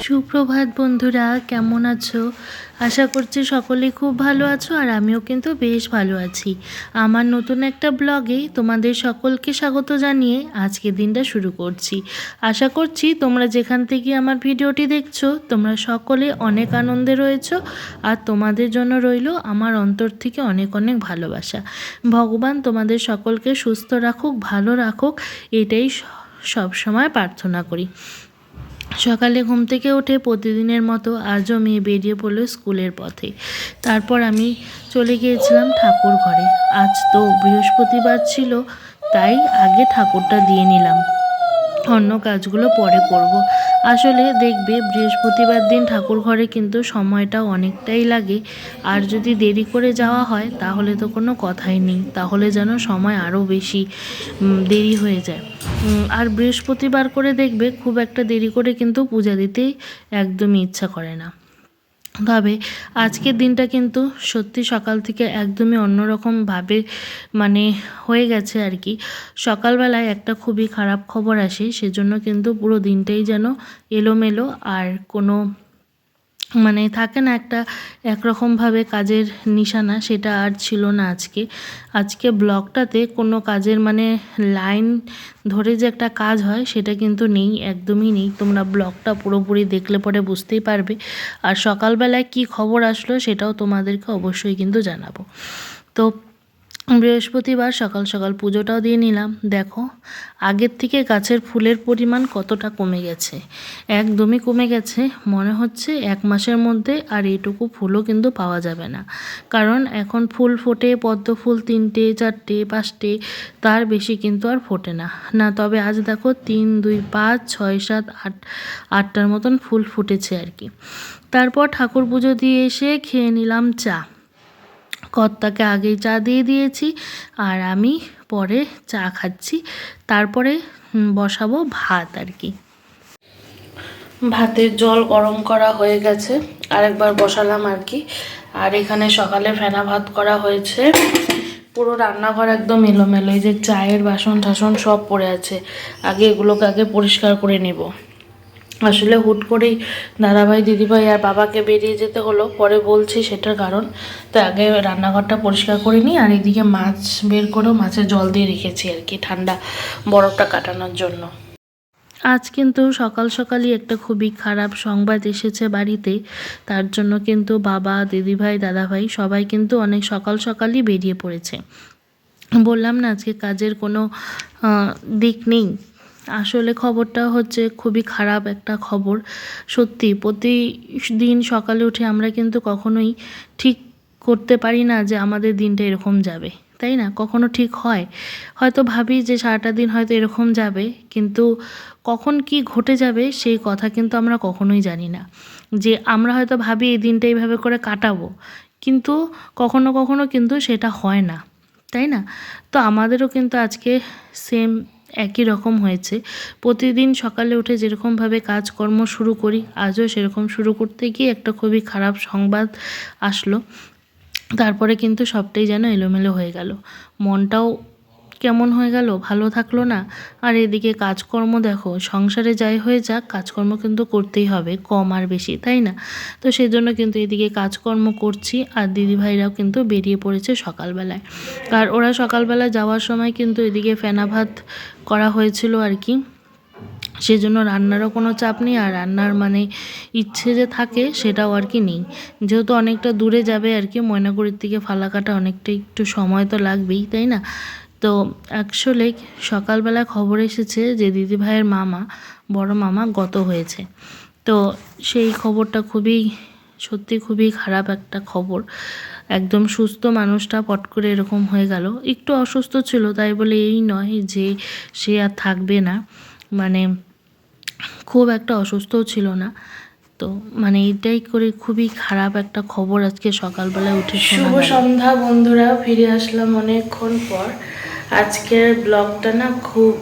সুপ্রভাত বন্ধুরা, কেমন আছো? আশা করছি সকলেই খুব ভালো আছো, আর আমিও কিন্তু বেশ ভালো আছি। আমার নতুন একটা ব্লগে তোমাদের সকলকে স্বাগত জানিয়ে আজকের দিনটা শুরু করছি। আশা করছি তোমরা যেখান থেকে আমার ভিডিওটি দেখছো তোমরা সকলে অনেক আনন্দে রয়েছো, আর তোমাদের জন্য রইল আমার অন্তর থেকে অনেক অনেক ভালোবাসা। ভগবান তোমাদের সকলকে সুস্থ রাখুক, ভালো রাখুক, এটাই সব সময় প্রার্থনা করি। সকালে ঘুম থেকে উঠে প্রতিদিনের মতো আজও মেয়ে বেরিয়ে পড়লো স্কুলের পথে। তারপর আমি চলে গিয়েছিলাম ঠাকুর ঘরে। আজ তো বৃহস্পতিবার ছিল, তাই আগে ঠাকুরটা দিয়ে নিলাম, অন্য কাজগুলো পরে করব। আসলে দেখবে বৃহস্পতিবার দিন ঠাকুর ঘরে কিন্তু সময়টা অনেকটাই লাগে, আর যদি দেরি করে যাওয়া হয় তাহলে তো কোনো কথাই নেই, তাহলে যেন সময় আরও বেশি দেরি হয়ে যায়। আর বৃহস্পতিবার করে দেখবে খুব একটা দেরি করে কিন্তু পূজা দিতেই একদমই ইচ্ছা করে না। তবে আজকের দিনটা কিন্তু সত্যি সকাল থেকে একদমই অন্যরকমভাবে হয়ে গেছে আর কি। সকালবেলায় একটা খুবই খারাপ খবর আসে, সেজন্য কিন্তু পুরো দিনটাই যেন এলোমেলো, আর কোনো থাকে না একটা একরকমভাবে কাজের নিশানা, সেটা আর ছিল না আজকে ব্লগটাতে কোনো কাজের লাইন ধরে যে একটা কাজ হয় সেটা কিন্তু নেই, একদমই নেই। তোমরা ব্লগটা পুরোপুরি দেখলে পরে বুঝতেই পারবে। আর সকালবেলায় কি খবর আসলো সেটাও তোমাদেরকে অবশ্যই কিন্তু জানাবো। তো বৃহস্পতিবার সকাল সকাল পুজোটাও দিয়ে নিলাম। দেখো আগের থেকে গাছের ফুলের পরিমাণ কতটা কমে গেছে, একদমই কমে গেছে। মনে হচ্ছে 1 মাসের মধ্যে আর এইটুকু ফুলও কিন্তু পাওয়া যাবে না, কারণ এখন ফুল ফোটে পদ্ম ফুল 3টে 4টে 5টে, তার বেশি কিন্তু আর ফোটে না। তবে আজ দেখো 3 2 5 6 7 8 8টার মতন ফুল ফুটেছে আর কি। তারপর ঠাকুর পুজো দিয়ে এসে খেয়ে নিলাম চা। কর্তাকে আগেই চা দিয়ে দিয়েছি, আর আমি পরে চা খাচ্ছি। তারপরে বসাবো ভাত আর কি। ভাতের জল গরম করা হয়ে গেছে, আরেকবার বসালাম আর কি। আর এখানে সকালে ফেনা ভাত করা হয়েছে। পুরো রান্নাঘর একদম এলোমেলো, এই যে চায়ের বাসন টাসন সব পড়ে আছে, এগুলোকে পরিষ্কার করে নেব। আসলে হুট করেই দাদাভাই দিদিভাই আর বাবাকে বেরিয়ে যেতে হলো, পরে বলছি সেটার কারণ। তো আগে রান্নাঘরটা পরিষ্কার করে নিই, আর এদিকে মাছ বের করেও মাছের জল দিয়ে রেখেছি আর কি, ঠান্ডা বরফটা কাটানোর জন্য। আজ কিন্তু সকাল সকালই একটা খুবই খারাপ সংবাদ এসেছে বাড়িতে, তার জন্য কিন্তু বাবা দিদিভাই দাদাভাই সবাই কিন্তু অনেক সকাল সকালই বেরিয়ে পড়েছে। বললাম না আজকে কাজের কোনো দিক নেই। আসলে খবরটা হচ্ছে খুবই খারাপ একটা খবর। সত্যি প্রতিদিন সকালে উঠে আমরা কিন্তু কখনোই ঠিক করতে পারি না যে আমাদের দিনটা এরকম যাবে, তাই না? কখনো ঠিক হয়? হয়তো ভাবি যে সারাটা দিন হয়তো এরকম যাবে, কিন্তু কখন কি ঘটে যাবে সেই কথা কিন্তু আমরা কখনোই জানি না। যে আমরা হয়তো ভাবি এই দিনটা এইভাবে করে কাটাবো, কিন্তু কখনো কখনো কিন্তু সেটা হয় না, তাই না? তো আমাদেরও কিন্তু আজকে সেম একই রকম হয়েছে। প্রতিদিন সকালে উঠে যেরকমভাবে কাজকর্ম শুরু করি, আজও সেরকম শুরু করতে গিয়ে একটা খুবই খারাপ সংবাদ আসলো। তারপরে কিন্তু সবটাই যেন এলোমেলো হয়ে গেল, মনটাও কেমন হয়ে গেল, ভালো থাকলো না। আর এদিকে কাজকর্ম দেখো, সংসারে যাই হয়ে যাক কাজকর্ম কিন্তু করতেই হবে, কম আর বেশি, তাই না? তো সেই জন্য কিন্তু এদিকে কাজকর্ম করছি, আর দিদিভাইরাও কিন্তু বেরিয়ে পড়েছে সকালবেলায়। আর ওরা সকালবেলা যাওয়ার সময় কিন্তু এদিকে ফেনা ভাত করা হয়েছিল আর কি, সেজন্য রান্নারও কোনো চাপ নেই, আর রান্নার ইচ্ছে যে থাকে সেটাও আর কি নেই। যেহেতু অনেকটা দূরে যাবে আর কি, ময়নাগুড়ির থেকে ফালাকাটা অনেকটা একটু সময় তো লাগবেই, তাই না? তো অ্যাকচুয়ালি সকালবেলা খবর এসেছে যে দিদিভাইয়ের বড় মামা গত হয়েছে। তো সেই খবরটা সত্যি খুবই খারাপ একটা খবর। একদম সুস্থ মানুষটা পট করে এরকম হয়ে গেল। একটু অসুস্থ ছিল, তাই বলে এই নয় যে সে আর থাকবে না, খুব একটা অসুস্থও ছিল না। তো এটাই করে খুবই খারাপ একটা খবর আজকে সকালবেলায় উঠে শোনা গেল। শুভ সন্ধ্যা বন্ধুরা, ফিরে আসলাম অনেকক্ষণ পর। আজকের ব্লগটা না খুব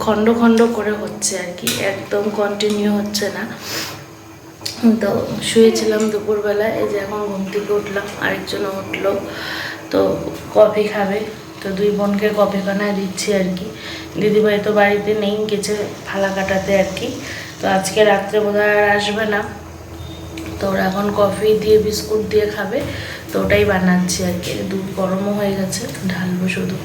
খণ্ড খণ্ড করে হচ্ছে আর কি, একদম কন্টিনিউ হচ্ছে না। তো শুয়েছিলাম দুপুরবেলা, এই যে এখন ঘুম থেকে উঠলাম, আরেকজনও উঠলো, তো কফি খাবে। তো 2 বোনকে কফি বানায় দিচ্ছি আর কি। দিদিভাই তো বাড়িতে নেই, গেছে ফালাকাটাতে আর কি। তো আজকে রাত্রে বোধহয় আর আসবে না, তো ওরা এখন কফি দিয়ে বিস্কুট দিয়ে খাবে, তো ওটাই বানাচ্ছি আর কি। দুধ গরমও হয়ে গেছে, ঢালবো শুধু।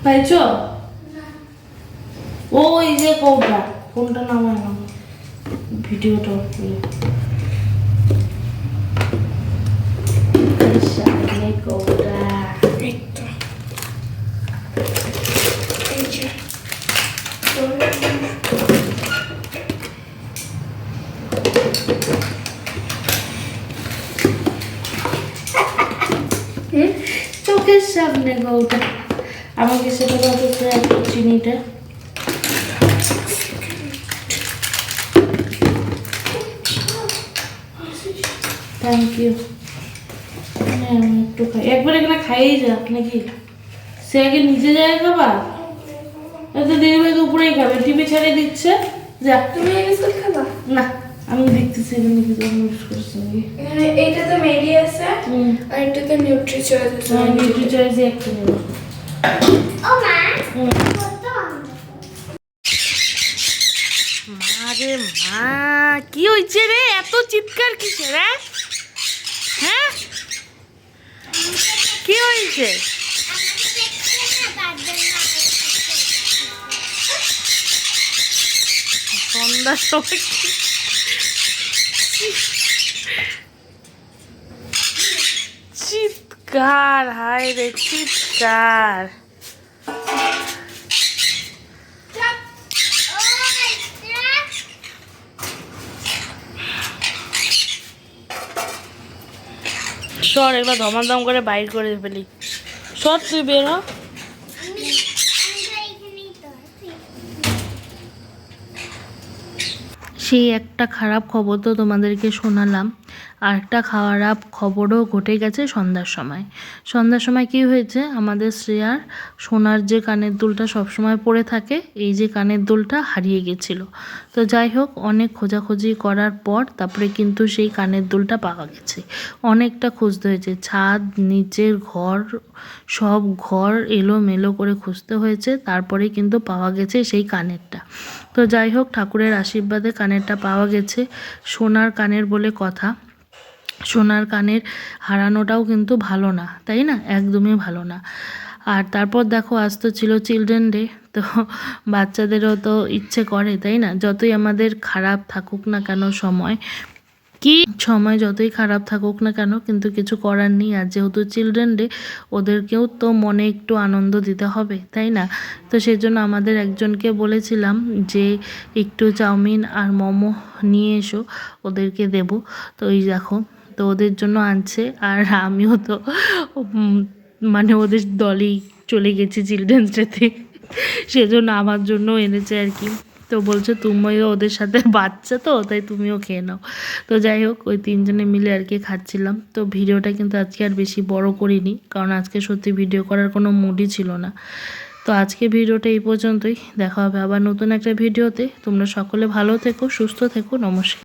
পাইছ ওই যে কৌটা, কোনটা নামায় না ভিডিওটা কৌটা চোখের সামনে গৌটা, আমাকে সেটা বলতে একটু চিনিটা থ্যাংক ইউ। আমি একটু খাই, একবার এখানে খাইয়ে যা নাকি, সে আগে নিচে যায় খাবার, এত দেরি হয়ে তো উপরেই খাবে, টিভি ছেড়ে দিচ্ছে। যা তুমি বিস্কুট খাবা না, আমি দেখতেছি এখানে কিছু ইউজ করছি নাকি। এইটা তো মেডি আছে আর এটা তো নিউট্রি চয়েস আছে। নিউট্রি চয়েসে একটা নেব। ও মা মারে মা, কি হয়েছে রে, এত চিৎকার কিসের? হ্যাঁ কি হয়েছে? সন্ধ্যার সময় চিৎকার, হায় রে চিৎকার। সর, এগুলো ধমাধম করে বাইর করে ফেলি। সর, তুই বের হ। সেই একটা খারাপ খবর তো তোমাদেরকে শোনালাম, আর একটা খারাপ খবরও ঘটে গেছে সন্ধ্যার সময়। সন্ধ্যার সময় কি হয়েছে, আমাদের শ্রেয়ার সোনার যে কানের দুলটা সবসময় পরে থাকে, এই যে কানের দুলটা হারিয়ে গেছিলো। তো যাই হোক, অনেক খোঁজাখুঁজি করার পর তারপরে কিন্তু সেই কানের দুলটা পাওয়া গেছে। অনেকটা খুঁজতে হয়েছে, ছাদ, নিচের ঘর, সব ঘর এলোমেলো করে খুঁজতে হয়েছে, তারপরে কিন্তু পাওয়া গেছে সেই কানেরটা। তো যাই হোক, ঠাকুরের আশীর্বাদে কানেরটা পাওয়া গেছে। সোনার কানের বলে কথা, সোনার কানের হারানোটাও কিন্তু ভালো না, তাই না? একদমই ভালো না। আর তারপর দেখো, আজ তো ছিল চিলড্রেন ডে, তো বাচ্চাদেরও তো ইচ্ছে করে, তাই না? যতই আমাদের খারাপ থাকুক না কেন সময়, যতই খারাপ থাকুক না কেন, কিন্তু কিছু করার নেই। আর যেহেতু চিলড্রেন ডে, ওদেরকেও তো মনে একটু আনন্দ দিতে হবে, তাই না? তো সেই জন্য আমাদের একজনকে বলেছিলাম যে একটু চাউমিন আর মোমো নিয়ে এসো, ওদেরকে দেব। তো এই দেখো, তো ওদের জন্য আনছে, আর আমিও তো মানে ওদের দলেই চলে গেছি চিলড্রেন্স ডেতে, সেজন্য আমার জন্য এনেছে আর কি। তো বলছে তুমিও ওদের সাথে বাচ্চা তো, তাই তুমিও খেয়ে নাও। তো যাই হোক, ওই তিনজনে মিলে আর কি খাচ্ছিলাম। তো ভিডিওটা কিন্তু আজকে আর বেশি বড় করিনি, কারণ আজকে সত্যি ভিডিও করার কোনো মুডই ছিল না। তো আজকে ভিডিওটা এই পর্যন্তই, দেখা হবে আবার নতুন একটা ভিডিওতে। তোমরা সকলে ভালো থেকো, সুস্থ থেকো, নমস্কার।